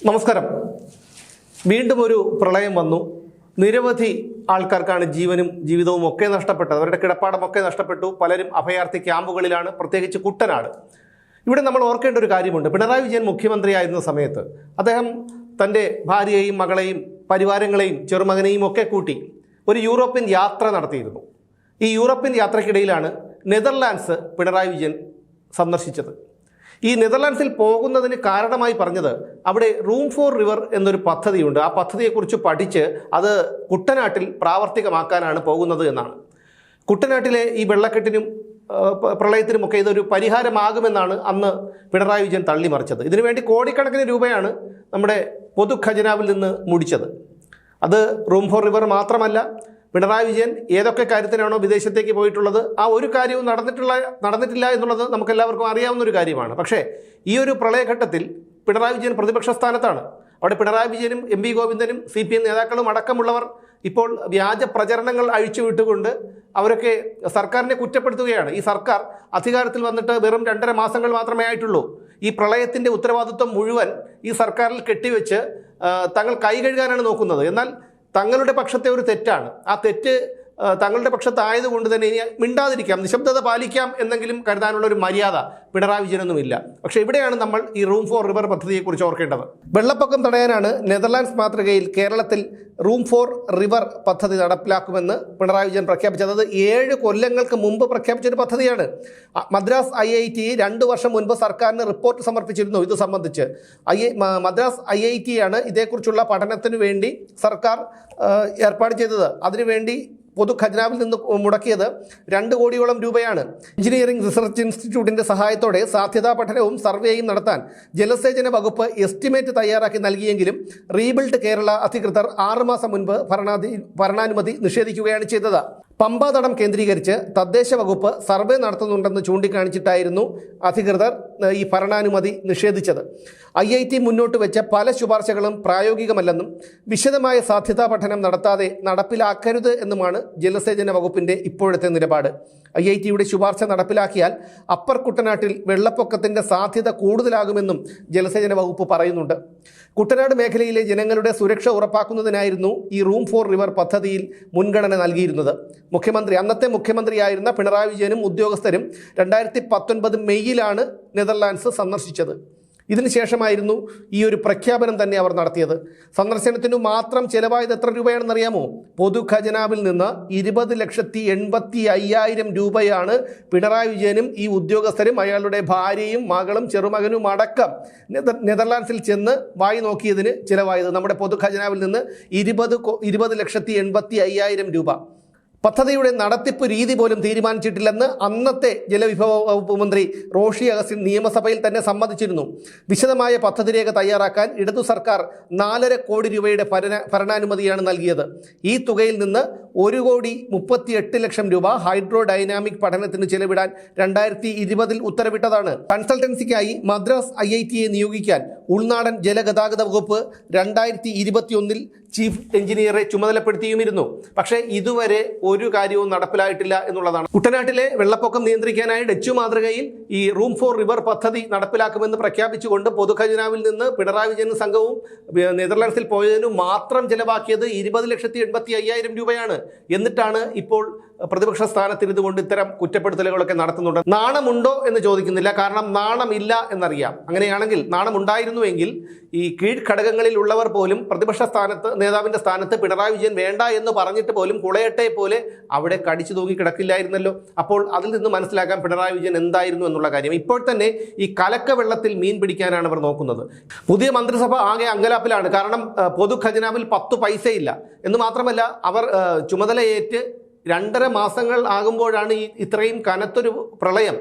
നമസ്കാരം. വീണ്ടും ഒരു പ്രളയം വന്നു. നിരവധി ആൾക്കാർക്കാണ് ജീവനും ജീവിതവും ഒക്കെ നഷ്ടപ്പെട്ടത്. അവരുടെ കിടപ്പാടമൊക്കെ നഷ്ടപ്പെട്ടു. പലരും അഭയാർത്ഥി ക്യാമ്പുകളിലാണ്, പ്രത്യേകിച്ച് കുട്ടനാട്. ഇവിടെ നമ്മൾ ഓർക്കേണ്ട ഒരു കാര്യമുണ്ട്. പിണറായി വിജയൻ മുഖ്യമന്ത്രിയായിരുന്ന സമയത്ത് അദ്ദേഹം തൻ്റെ ഭാര്യയെയും മകളെയും പരിവാരങ്ങളെയും ചെറുമകനെയും ഒക്കെ കൂട്ടി ഒരു യൂറോപ്യൻ യാത്ര നടത്തിയിരുന്നു. ഈ യൂറോപ്യൻ യാത്രയ്ക്കിടയിലാണ് നെതർലാൻഡ്സ് പിണറായി വിജയൻ സന്ദർശിച്ചത്. ഈ നെതർലാൻഡ്സിൽ പോകുന്നതിന് കാരണമായി പറഞ്ഞത് അവിടെ റൂം ഫോർ റിവർ എന്നൊരു പദ്ധതിയുണ്ട്. ആ പദ്ധതിയെക്കുറിച്ച് പഠിച്ച് അത് കുട്ടനാട്ടിൽ പ്രാവർത്തികമാക്കാനാണ് പോകുന്നത് എന്നാണ്. കുട്ടനാട്ടിലെ ഈ വെള്ളക്കെട്ടിനും പ്രളയത്തിനുമൊക്കെ ഇതൊരു പരിഹാരമാകുമെന്നാണ് അന്ന് പിണറായി വിജയൻ തള്ളിമറിച്ചത്. ഇതിനുവേണ്ടി കോടിക്കണക്കിന് രൂപയാണ് നമ്മുടെ പൊതു ഖജനാവിൽ നിന്ന് മുടിച്ചത്. അത് റൂം ഫോർ റിവർ മാത്രമല്ല, പിണറായി വിജയൻ ഏതൊക്കെ കാര്യത്തിനാണോ വിദേശത്തേക്ക് പോയിട്ടുള്ളത് ആ ഒരു കാര്യവും നടന്നിട്ടില്ല എന്നുള്ളത് നമുക്കെല്ലാവർക്കും അറിയാവുന്ന ഒരു കാര്യമാണ്. പക്ഷേ ഈ ഒരു പ്രളയഘട്ടത്തിൽ പിണറായി വിജയൻ പ്രതിപക്ഷ സ്ഥാനത്താണ്. അവിടെ പിണറായി വിജയനും എം.വി. ഗോവിന്ദനും CPM നേതാക്കളും അടക്കമുള്ളവർ ഇപ്പോൾ വ്യാജ പ്രചരണങ്ങൾ അഴിച്ചുവിട്ടുകൊണ്ട് അവരൊക്കെ സർക്കാരിനെ കുറ്റപ്പെടുത്തുകയാണ്. ഈ സർക്കാർ അധികാരത്തിൽ വന്നിട്ട് വെറും 2.5 മാസങ്ങൾ മാത്രമേ ആയിട്ടുള്ളൂ. ഈ പ്രളയത്തിൻ്റെ ഉത്തരവാദിത്വം മുഴുവൻ ഈ സർക്കാരിൽ കെട്ടിവെച്ച് തങ്ങൾ കൈ കഴുകാനാണ് നോക്കുന്നത്. എന്നാൽ തങ്ങളുടെ പക്ഷത്തെ ഒരു തെറ്റാണ്. ആ തെറ്റ് തങ്ങളുടെ പക്ഷത്തായതുകൊണ്ട് തന്നെ ഇനി മിണ്ടാതിരിക്കാം, നിശബ്ദത പാലിക്കാം എന്നെങ്കിലും കരുതാനുള്ള ഒരു മര്യാദ പിണറായി വിജയനൊന്നുമില്ല. പക്ഷേ ഇവിടെയാണ് നമ്മൾ ഈ റൂം ഫോർ റിവർ പദ്ധതിയെക്കുറിച്ച് ഓർക്കേണ്ടത്. വെള്ളപ്പൊക്കം തടയാനാണ് നെതർലാൻഡ്സ് മാതൃകയിൽ കേരളത്തിൽ റൂം ഫോർ റിവർ പദ്ധതി നടപ്പിലാക്കുമെന്ന് പിണറായി വിജയൻ പ്രഖ്യാപിച്ചത്. അത് 7 കൊല്ലങ്ങൾക്ക് മുമ്പ് പ്രഖ്യാപിച്ചൊരു പദ്ധതിയാണ്. മദ്രാസ് IIT 2 വർഷം മുൻപ് സർക്കാരിന് റിപ്പോർട്ട് സമർപ്പിച്ചിരുന്നു ഇത് സംബന്ധിച്ച്. മദ്രാസ് IIT ആണ് ഇതേക്കുറിച്ചുള്ള പഠനത്തിന് വേണ്ടി സർക്കാർ ഏർപ്പാട് ചെയ്തത്. അതിനുവേണ്ടി പൊതു ഖജനാവിൽ നിന്ന് മുടക്കിയത് 2 കോടിയോളം രൂപയാണ്. എഞ്ചിനീയറിംഗ് റിസർച്ച് ഇൻസ്റ്റിറ്റ്യൂട്ടിൻ്റെ സഹായത്തോടെ സാധ്യതാ പഠനവും സർവേയും നടത്താൻ ജലസേചന വകുപ്പ് എസ്റ്റിമേറ്റ് തയ്യാറാക്കി നൽകിയെങ്കിലും റീബിൽഡ് കേരള അധികൃതർ 6 മാസം മുൻപ് ഭരണാനുമതി നിഷേധിക്കുകയാണ് ചെയ്തത്. പമ്പാതടം കേന്ദ്രീകരിച്ച് തദ്ദേശ വകുപ്പ് സർവേ നടത്തുന്നുണ്ടെന്ന് ചൂണ്ടിക്കാണിച്ചിട്ടായിരുന്നു അധികൃതർ ഈ ഭരണാനുമതി നിഷേധിച്ചത്. IIT മുന്നോട്ട് വെച്ച പല ശുപാർശകളും പ്രായോഗികമല്ലെന്നും വിശദമായ സാധ്യതാ പഠനം നടത്താതെ നടപ്പിലാക്കരുത് എന്നുമാണ് ജലസേചന വകുപ്പിൻ്റെ ഇപ്പോഴത്തെ നിലപാട്. IITയുടെ ശുപാർശ നടപ്പിലാക്കിയാൽ അപ്പർ കുട്ടനാട്ടിൽ വെള്ളപ്പൊക്കത്തിൻ്റെ സാധ്യത കൂടുതലാകുമെന്നും ജലസേചന വകുപ്പ് പറയുന്നുണ്ട്. കുട്ടനാട് മേഖലയിലെ ജനങ്ങളുടെ സുരക്ഷ ഉറപ്പാക്കുന്നതിനായിരുന്നു ഈ റൂം ഫോർ റിവർ പദ്ധതിയിൽ മുൻഗണന നൽകിയിരുന്നത്. അന്നത്തെ മുഖ്യമന്ത്രിയായിരുന്ന പിണറായി വിജയനും ഉദ്യോഗസ്ഥരും 2019 മെയ്യിലാണ് നെതർലാൻഡ്സ് സന്ദർശിച്ചത്. ഇതിനുശേഷമായിരുന്നു ഈ ഒരു പ്രഖ്യാപനം തന്നെ അവർ നടത്തിയത്. സന്ദർശനത്തിനു മാത്രം ചെലവായത് എത്ര രൂപയാണെന്നറിയാമോ? പൊതു ഖജനാവിൽ നിന്ന് 20,85,000 രൂപയാണ് പിണറായി വിജയനും ഈ ഉദ്യോഗസ്ഥരും അയാളുടെ ഭാര്യയും മകളും ചെറുമകനും അടക്കം നെതർലാൻഡ്സിൽ ചെന്ന് വായി നോക്കിയതിന് ചിലവായത്. നമ്മുടെ പൊതു ഖജനാവിൽ നിന്ന് 20,85,000 രൂപ. പദ്ധതിയുടെ നടത്തിപ്പ് രീതി പോലും തീരുമാനിച്ചിട്ടില്ലെന്ന് അന്നത്തെ ജലവിഭവ വകുപ്പ് മന്ത്രി റോഷി അഗസ്റ്റിൻ നിയമസഭയിൽ തന്നെ സമ്മതിച്ചിരുന്നു. വിശദമായ പദ്ധതി രേഖ തയ്യാറാക്കാൻ ഇടതു സർക്കാർ 4.5 കോടി രൂപയുടെ ഭരണാനുമതിയാണ് നൽകിയത്. ഈ തുകയിൽ നിന്ന് 1,38,00,000 രൂപ ഹൈഡ്രോ ഡൈനാമിക് പഠനത്തിന് ചെലവിടാൻ 2020 ഉത്തരവിട്ടതാണ്. കൺസൾട്ടൻസിക്കായി മദ്രാസ് IITയെ നിയോഗിക്കാൻ ഉൾനാടൻ ജലഗതാഗത വകുപ്പ് 2021 ചീഫ് എഞ്ചിനീയറെ ചുമതലപ്പെടുത്തിയുമിരുന്നു. പക്ഷേ ഇതുവരെ ഒരു കാര്യവും നടപ്പിലായിട്ടില്ല എന്നുള്ളതാണ്. കുട്ടനാട്ടിലെ വെള്ളപ്പൊക്കം നിയന്ത്രിക്കാനായി ഡച്ചു മാതൃകയിൽ ഈ റൂം ഫോർ റിവർ പദ്ധതി നടപ്പിലാക്കുമെന്ന് പ്രഖ്യാപിച്ചുകൊണ്ട് പൊതുഖജനാവിൽ നിന്ന് പിണറായി വിജയനും സംഘവും നെതർലാൻഡ്സിൽ പോയതിനു മാത്രം ചെലവാക്കിയത് 20,85,000 രൂപയാണ്. എന്നിട്ടാണ് ഇപ്പോൾ പ്രതിപക്ഷ സ്ഥാനത്തിരുന്നുകൊണ്ട് ഇത്തരം കുറ്റപ്പെടുത്തലുകളൊക്കെ നടത്തുന്നുണ്ട്. നാണമുണ്ടോ എന്ന് ചോദിക്കുന്നില്ല, കാരണം നാണമില്ല എന്നറിയാം. അങ്ങനെയാണെങ്കിൽ നാണമുണ്ടായിരുന്നുവെങ്കിൽ ഈ കീഴ്ഘടകങ്ങളിൽ ഉള്ളവർ പോലും പ്രതിപക്ഷ സ്ഥാനത്ത് നേതാവിൻ്റെ സ്ഥാനത്ത് പിണറായി വിജയൻ വേണ്ട എന്ന് പറഞ്ഞിട്ട് പോലും കുളയട്ടെ പോലെ അവിടെ കടിച്ചു തൂങ്ങി കിടക്കില്ലായിരുന്നല്ലോ. അപ്പോൾ അതിൽ നിന്ന് മനസ്സിലാക്കാൻ പിണറായി വിജയൻ എന്തായിരുന്നു എന്നുള്ള കാര്യം. ഇപ്പോൾ തന്നെ ഈ കലക്ക വെള്ളത്തിൽ മീൻ പിടിക്കാനാണ് അവർ നോക്കുന്നത്. പുതിയ മന്ത്രിസഭ ആകെ അങ്കലാപ്പിലാണ്. കാരണം പൊതു ഖജനാവിൽ 10 പൈസയില്ല എന്ന് മാത്രമല്ല, അവർ ചുമതലയേറ്റ് 2.5 മാസങ്ങൾ ആകുമ്പോഴാണ് ഇത്രയും കനത്തൊരു പ്രളയം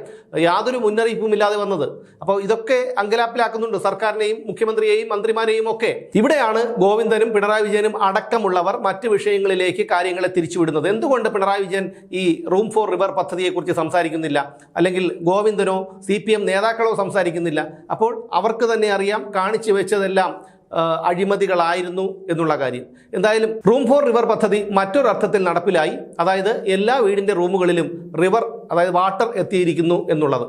യാതൊരു മുന്നറിയിപ്പുമില്ലാതെ വന്നത്. അപ്പോൾ ഇതൊക്കെ അങ്കലാപ്പിലാക്കുന്നുണ്ട് സർക്കാരിനെയും മുഖ്യമന്ത്രിയെയും മന്ത്രിമാരെയും ഒക്കെ. ഇവിടെയാണ് ഗോവിന്ദനും പിണറായി വിജയനും അടക്കമുള്ളവർ മറ്റ് വിഷയങ്ങളിലേക്ക് കാര്യങ്ങളെ തിരിച്ചുവിടുന്നത്. എന്തുകൊണ്ട് പിണറായി വിജയൻ ഈ റൂം ഫോർ റിവർ പദ്ധതിയെക്കുറിച്ച് സംസാരിക്കുന്നില്ല, അല്ലെങ്കിൽ ഗോവിന്ദനോ CPM നേതാക്കളോ സംസാരിക്കുന്നില്ല? അപ്പോൾ അവർക്ക് തന്നെ അറിയാം കാണിച്ചു വെച്ചതെല്ലാം അഴിമതികളായിരുന്നു എന്നുള്ള കാര്യം. എന്തായാലും റൂം ഫോർ റിവർ പദ്ധതി മറ്റൊരർത്ഥത്തിൽ നടപ്പിലായി. അതായത് എല്ലാ വീടിൻ്റെ റൂമുകളിലും റിവർ, അതായത് വാട്ടർ എത്തിയിരിക്കുന്നു എന്നുള്ളത്.